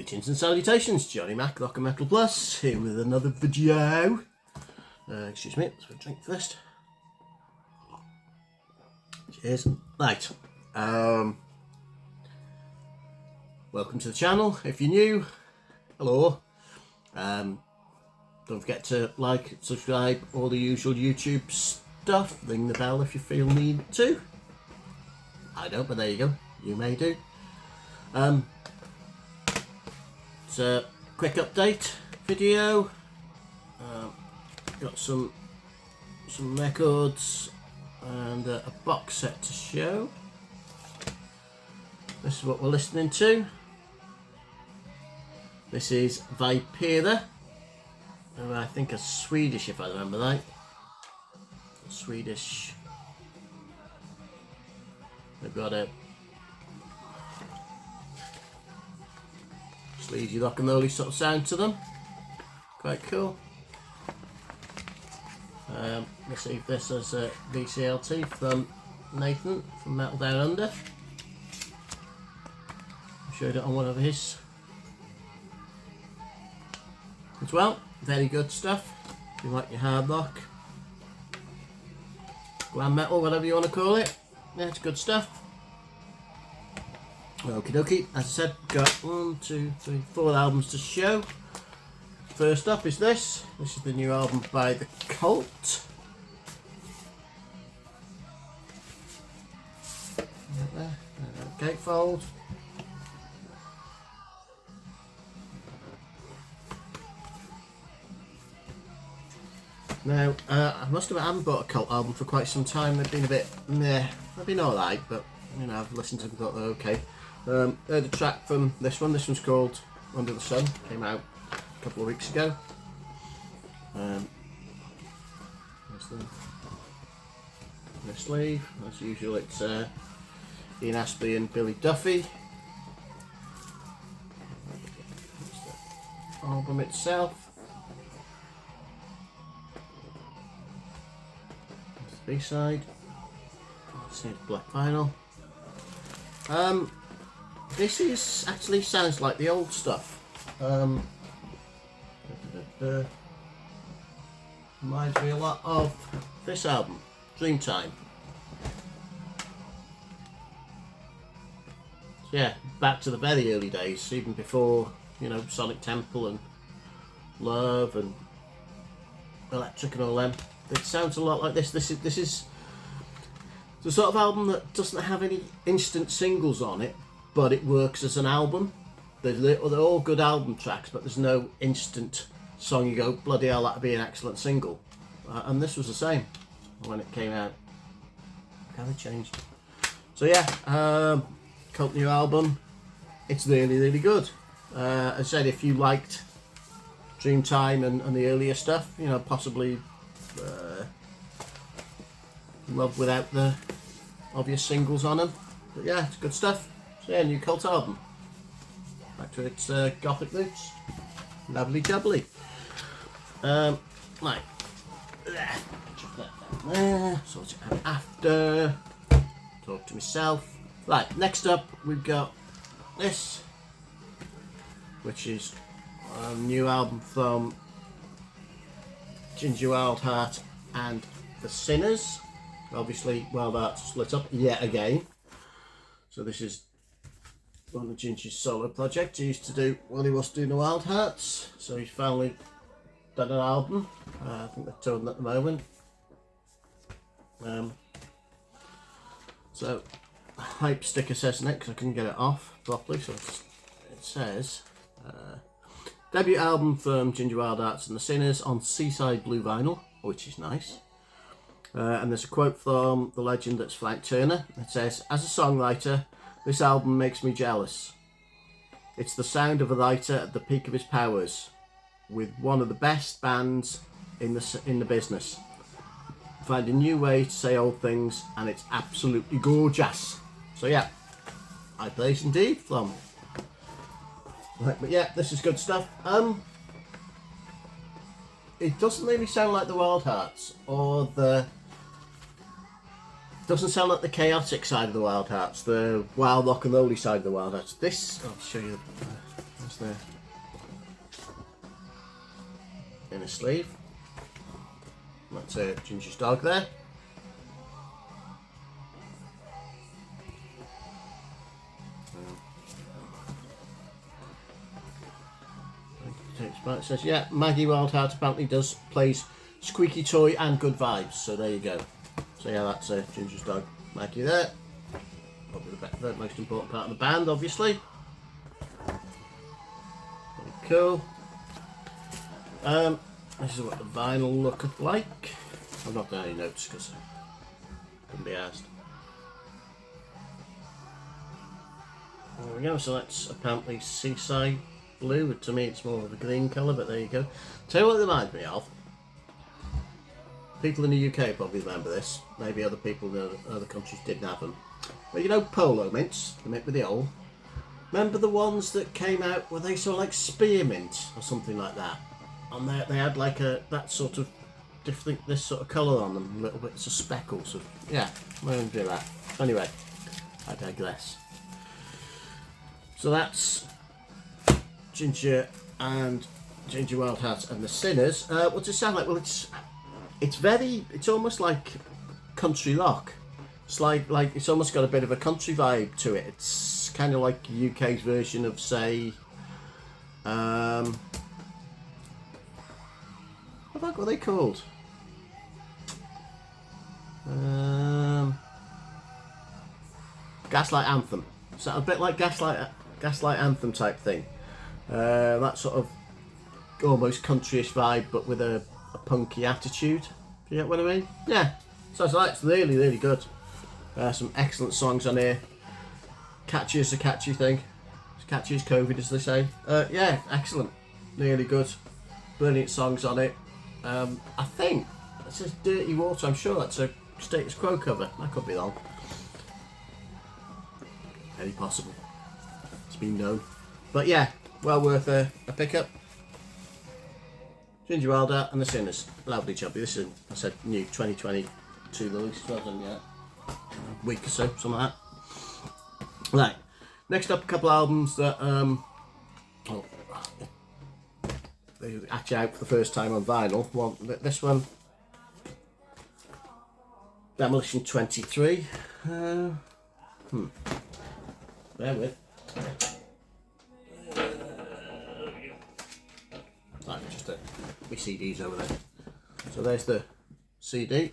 Greetings and salutations, Johnny Mac, Rock and Metal Plus, here with another video. Excuse me, let's have a drink first. Cheers. Right, welcome to the channel. If you're new, hello. Don't forget to like, subscribe, all the usual YouTube stuff. Ring the bell if you feel need to. I don't, but there you go. You may do. It's a quick update video. Got some records and a box set to show. This is what we're listening to. This is Vypera. I think a Swedish, if I remember right. Swedish. They've got a sleazy rock and rolly sort of sound to them. Quite cool. Received this as a VCLT from Nathan from Metal Down Under. I showed it on one of his as well. Very good stuff. If you like your hard rock, glam metal, whatever you want to call it. Yeah, it's good stuff. Okie dokie, as I said, got 1, 2, 3, 4 albums to show. First up is this. This is the new album by The Cult. Gatefold. Now, I must admit I haven't bought a Cult album for quite some time. They've been a bit meh. They've been alright, but you know, I've listened to them and thought they're okay. Heard a track from this one. This one's called Under the Sun. Came out a couple of weeks ago. The sleeve. As usual, it's Ian Astbury and Billy Duffy. That's the album itself. That's the B-side. See, it's black vinyl. This is actually sounds like the old stuff. Reminds me a lot of this album, Dreamtime. So yeah, back to the very early days, even before, you know, Sonic Temple and Love and Electric and all them. It sounds a lot like this. This is the sort of album that doesn't have any instant singles on it, but it works as an album. They're all good album tracks, but there's no instant song you go, bloody hell, that'd be an excellent single. And this was the same when it came out. Kind of changed. So yeah, Cult new album. It's really, really good. As I said, if you liked Dreamtime and the earlier stuff, you know, possibly Love without the obvious singles on them. But yeah, it's good stuff. So yeah, new Cult album. Back to its gothic roots. Lovely jubbly. Right. Chuck that down there. Sort it out after. Talk to myself. Right, next up we've got this, which is a new album from Ginger Wildheart and The Sinners. Obviously, Wildheart split up yet again. So this is one of Ginger's solo projects. He used to do when he was doing the Wildhearts. So he's finally done an album. I think they're touring at the moment. So hype sticker says next, because I couldn't get it off properly. So it says debut album from Ginger Wildhearts and The Sinners on Seaside Blue Vinyl, which is nice. And there's a quote from the legend that's Frank Turner. It says, "As a songwriter, this album makes me jealous. It's the sound of a writer at the peak of his powers, with one of the best bands in the business. Find a new way to say old things, and it's absolutely gorgeous." So yeah, high praise indeed from. Right, but yeah, this is good stuff. It doesn't really sound like the Wildhearts or the. Doesn't sound like the chaotic side of the Wildhearts, the wild rock and rolly side of the Wildhearts. This, I'll show you. That's the inner sleeve. That's Ginger's dog there. It says, yeah, Maggie Wildheart apparently plays Squeaky Toy and Good Vibes, so there you go. So yeah, that's Ginger's dog, Maggie there. Probably the most important part of the band, obviously. Very cool. This is what the vinyl looked like. I've not done any notes because I couldn't be asked. There we go, so that's apparently Seaside Blue. To me it's more of a green colour, but there you go. Tell you what it reminds me of. People in the UK probably remember this. Maybe other people in other countries didn't have them. But you know polo mints, the mint with the hole? Remember the ones that came out, were they sort of like spearmint or something like that? And they had like that sort of different, this sort of colour on them, little bits of speckles. Yeah, I don't do that. Anyway, I digress. So that's Ginger and Ginger Wildheart and the Sinners. What does it sound like? Well, it's almost like country rock. It's like it's almost got a bit of a country vibe to it. It's kind of like UK's version of, say, what are they called? Gaslight Anthem. So a bit like Gaslight Anthem type thing. That sort of almost countryish vibe, but with a punky attitude. Do you get what I mean? Yeah. So it's really, really good. Some excellent songs on here. Catchy as a catchy thing. As catchy as COVID, as they say. Yeah, excellent. Really good. Brilliant songs on it. I think it says Dirty Water. I'm sure that's a Status Quo cover. I could be wrong. Very possible. It's been known. But yeah, well worth a pickup. Ginger Wildheart and the Sinners. Loudly chubby. This is, I said, new 2022 release. Well done, yeah. A week or so, something like that. Right. Next up, a couple albums that they're actually out for the first time on vinyl. Well, this one, Demolition 23. Bear with. Right, just my CDs over there. So there's the CD.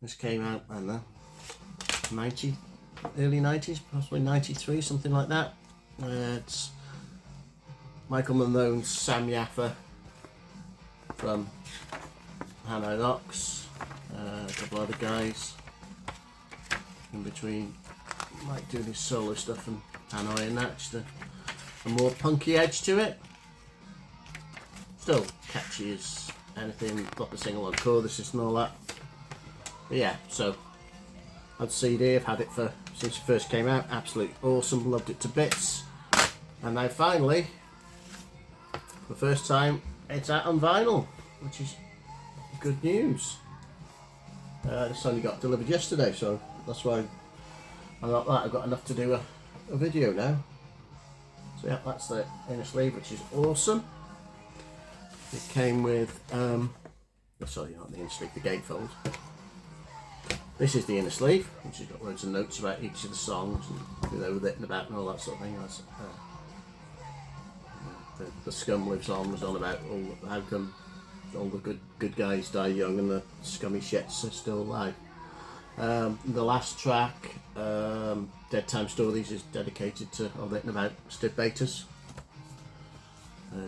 This came out, I don't know, early 90s, possibly 93, something like that. It's Michael Malone's Sam Yaffa from Hanoi Rocks, a couple other guys in between, like doing his solo stuff and Hanoi and that, just a more punky edge to it. Still catchy as anything, proper single on choruses and all that. But yeah, so I had the CD, I've had it since it first came out, absolutely awesome, loved it to bits. And now finally, for the first time, it's out on vinyl, which is good news. This only got delivered yesterday, so that's why I got that. I've got enough to do a video now. So yeah, that's the inner sleeve, which is awesome. It came with, sorry, not the inner sleeve, the gatefold. This is the inner sleeve, which has got loads of notes about each of the songs and who they were written about and all that sort of thing. That's, the Scum Lives On was on about how come all the good guys die young and the scummy shits are still alive. The last track, Dead Time Stories, is dedicated to, or written about, Steve Bators,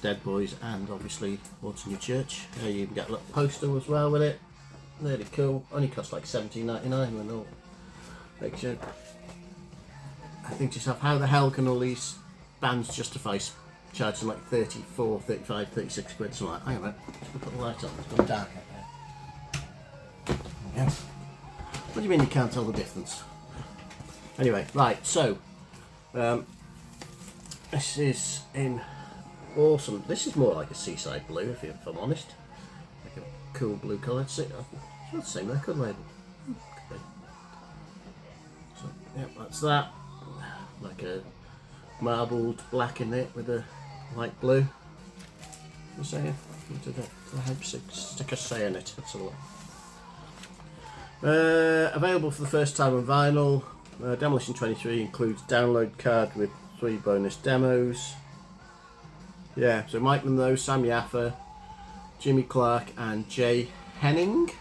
Dead Boys, and obviously What's New Church. You even get a little poster as well with it. Really cool. Only cost like $17.99 when all picture. I think to yourself, how the hell can all these bands justify charging like 34, 35, 36 quid, something like that? Hang on a minute, just put the light on, it's gone dark out there. Yeah. What do you mean you can't tell the difference? Anyway, right, so this is in awesome. This is more like a Seaside Blue, if I'm honest. Like a cool blue colour. It's not the same record label. Could be. So, yeah, that's that. Like a marbled black in it with a light blue. You saying? What did the sticker say in it? Let's have a look. Available for the first time on vinyl. Demolition 23 includes download card with 3 bonus demos. Yeah, so Mike Monroe, Sam Yaffa, Jimmy Clark and Jay Henning.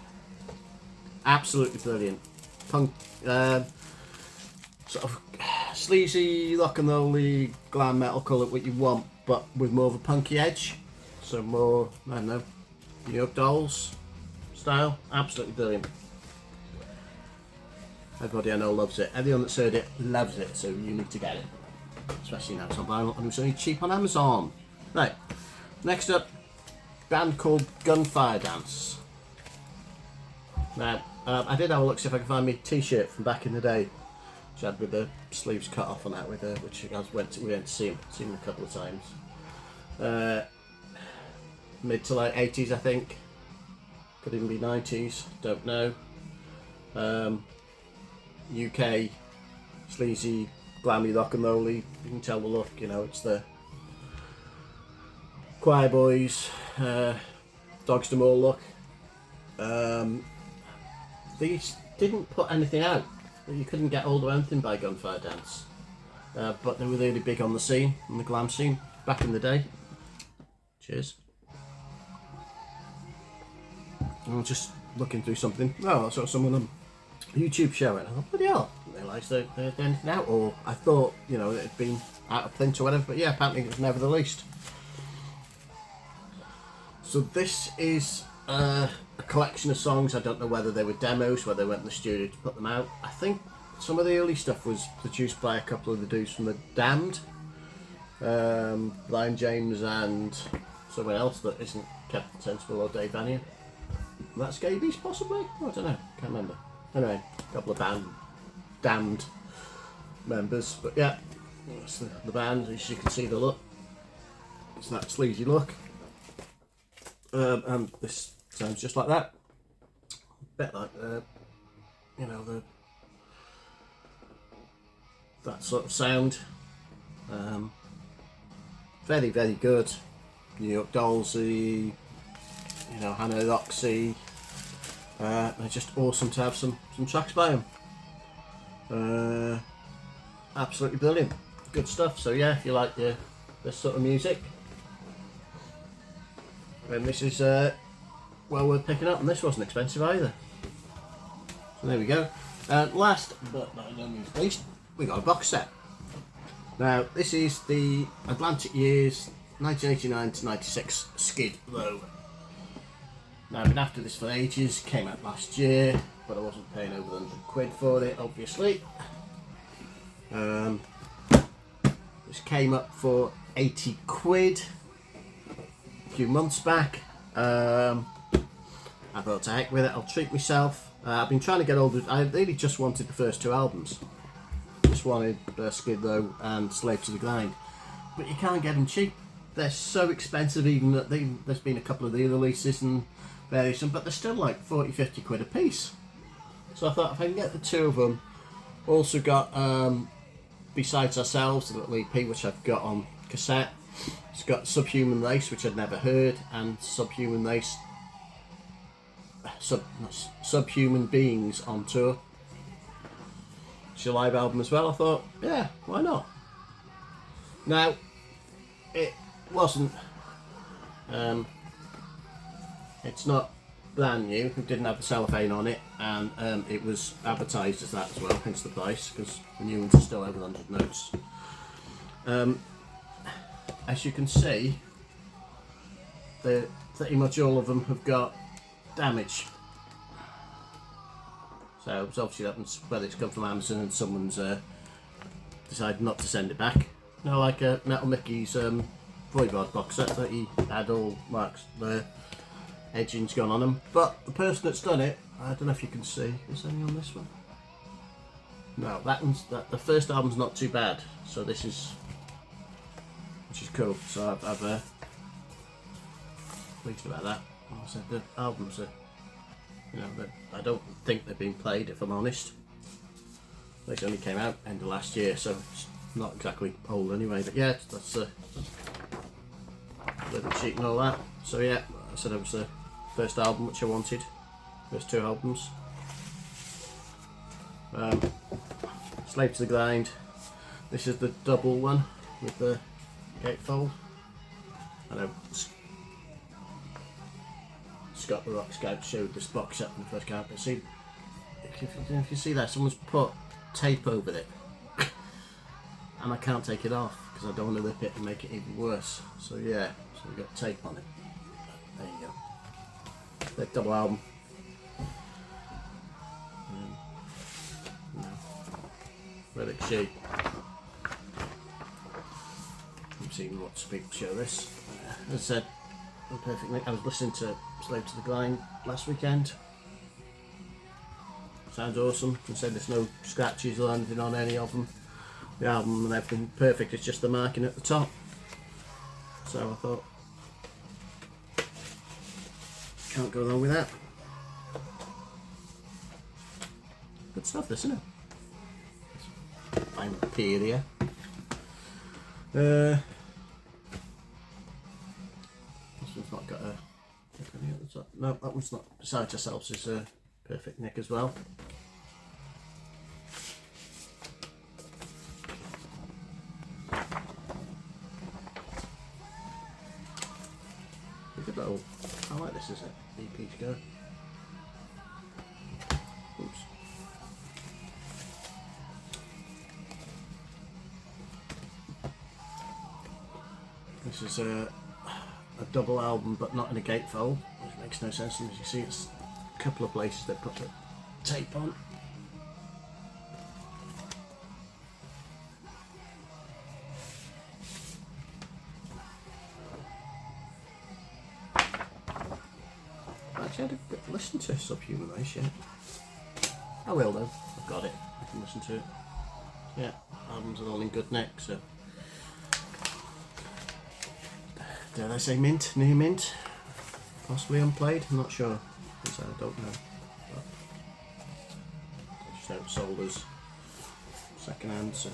Absolutely brilliant. Punk, sort of sleazy, rock and rolly, glam metal, call it what you want, but with more of a punky edge. So more, I don't know, New York Dolls style. Absolutely brilliant. Everybody I know loves it. Everyone that's heard it loves it, so you need to get it. Especially now it's on vinyl and it's only cheap on Amazon. Right, next up, band called Gunfire Dance. Now, I did have a look see if I could find me a t-shirt from back in the day, which I had with the sleeves cut off on that, with which we went to see him a couple of times. Mid to late 80s, I think. Could even be 90s, don't know. UK sleazy, glammy, rock and rolly. You can tell the look, you know, it's the Choir Boys, Dogs D'Amour look. These didn't put anything out. You couldn't get hold of anything by Gunfire Dance. But they were really big on the scene, on the glam scene, back in the day. Cheers. I was just looking through something. Oh, I saw someone on a YouTube show and I thought, bloody hell, I didn't realise they had anything out. Or I thought, you know, it had been out of print or whatever. But yeah, apparently it was never released. So this is a collection of songs. I don't know whether they were demos, whether they went in the studio to put them out. I think some of the early stuff was produced by a couple of the dudes from the Damned, Brian James and someone else that isn't Captain Sensible or Dave Vanier. That's Scabies possibly? Oh, I don't know, can't remember. Anyway, a couple of Damned members, but yeah, that's the band. As you can see the look, it's that sleazy look. And this sounds just like that. A bit like you know, that sort of sound. Very, very good. New York Dollsy, you know, Hannah Roxy. They're just awesome to have some tracks by them. Absolutely brilliant. Good stuff. So yeah, if you like this sort of music, then this is well worth picking up, and this wasn't expensive either. So there we go. Last but not least, we got a box set. Now this is the Atlantic Years 1989 to 96 Skid Row. Now I've been after this for ages, came out last year, but I wasn't paying over £100 for it, obviously. This came up for £80 a few months back. I thought, to heck with it, I'll treat myself. I've been trying to get hold of, I really just wanted the first 2 albums. Just wanted Skid Row and Slave to the Grind. But you can't get them cheap. They're so expensive, even that there's been a couple of the releases and various, but they're still like 40-50 quid a piece. So I thought, if I can get the 2 of them, also got Besides Ourselves, the little EP which I've got on cassette. It's got Subhuman Race, which I'd never heard, and Subhuman Beings on tour. It's a live album as well. I thought, yeah, why not? Now, it wasn't. It's not brand new. It didn't have the cellophane on it, and it was advertised as that as well, hence the price, because the new ones are still over 100 notes. As you can see, pretty much all of them have got damage. So it's obviously happens whether it's come from Amazon and someone's decided not to send it back. You know, like Metal Mickey's Voivod box set that he had all marks, the edging's gone on them. But the person that's done it, I don't know if you can see, is there any on this one? No, the first album's not too bad. So this is, which is cool. So I've pleased about that. I said the albums are, you know, I don't think they've been played, if I'm honest. They only came out end of last year, so it's not exactly old anyway, but yeah, that's a living sheet and all that. So yeah, I said it was the first album which I wanted, first 2 albums. Slave to the Grind. This is the double one with the gatefold. I know Scott the Rock Scout showed this box set in the first count, but see, if you see that, someone's put tape over it, and I can't take it off because I don't want to rip it and make it even worse. So yeah, so we've got tape on it. There you go. The double album. Relic sheet. I've seen lots of people show this. As I said, perfectly. I was listening to Slave to the Grind last weekend. Sounds awesome. I said there's no scratches or anything on any of them. The album and everything perfect. It's just the marking at the top. So I thought, can't go wrong with that. Good stuff, this, isn't it? Vypera. This one's not got a anything at the top. No, that one's not. Besides ourselves is a perfect nick as well. Good little. I like this, is it? EP to go. Oops. This is a double album, but not in a gatefold, which makes no sense. And as you see, it's a couple of places they put the tape on. Actually, I didn't listen to Subhuman Race yet. I will though. I've got it. I can listen to it. Yeah, albums are all in good nick, so. Dare I say mint? New mint? Possibly unplayed? I'm not sure. Because I don't know. But I just know it's sold as second hand, so.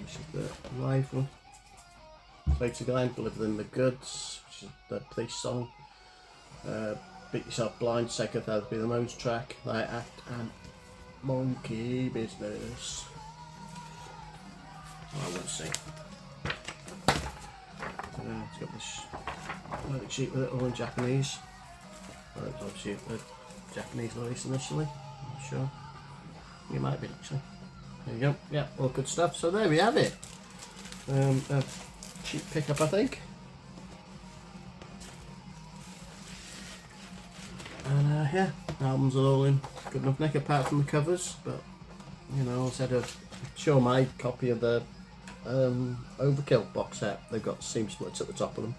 This is the live one. Slave to the Grind, Deliver Them the Goods, which is the police song. Beat Yourself Blind, Psychotherapy, the Modes track, Light Act and Monkey Business. Oh, I won't see. It's got this relic sheet with it all in Japanese. Well, it was obviously a Japanese release initially, I'm not sure. It might be actually. There you go, yeah, all good stuff. So there we have it. A cheap pickup, I think. And yeah, albums are all in good enough nick apart from the covers, but you know, I said I'd show my copy of the Overkill box set. They've got seam splits at the top of them,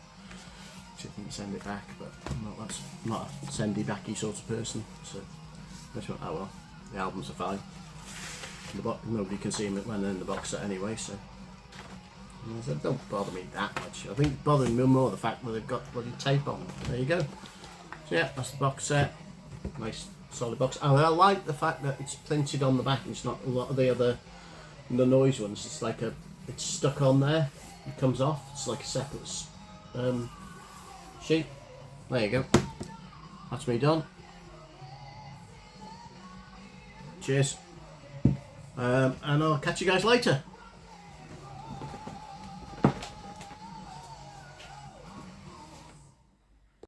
which I can send it back, but that's not a sendy backy sort of person. So I thought, oh well, the albums are fine. Nobody can see them when they're in the box set anyway, so. And I said, don't bother me that much. I think it's bothering me more the fact that they've got bloody tape on them. There you go. So yeah, that's the box set. Nice solid box. And I like the fact that it's printed on the back. It's not a lot of the other noise ones. It's like it's stuck on there. It comes off. It's like a separate sheet. There you go. That's me done. Cheers. And I'll catch you guys later.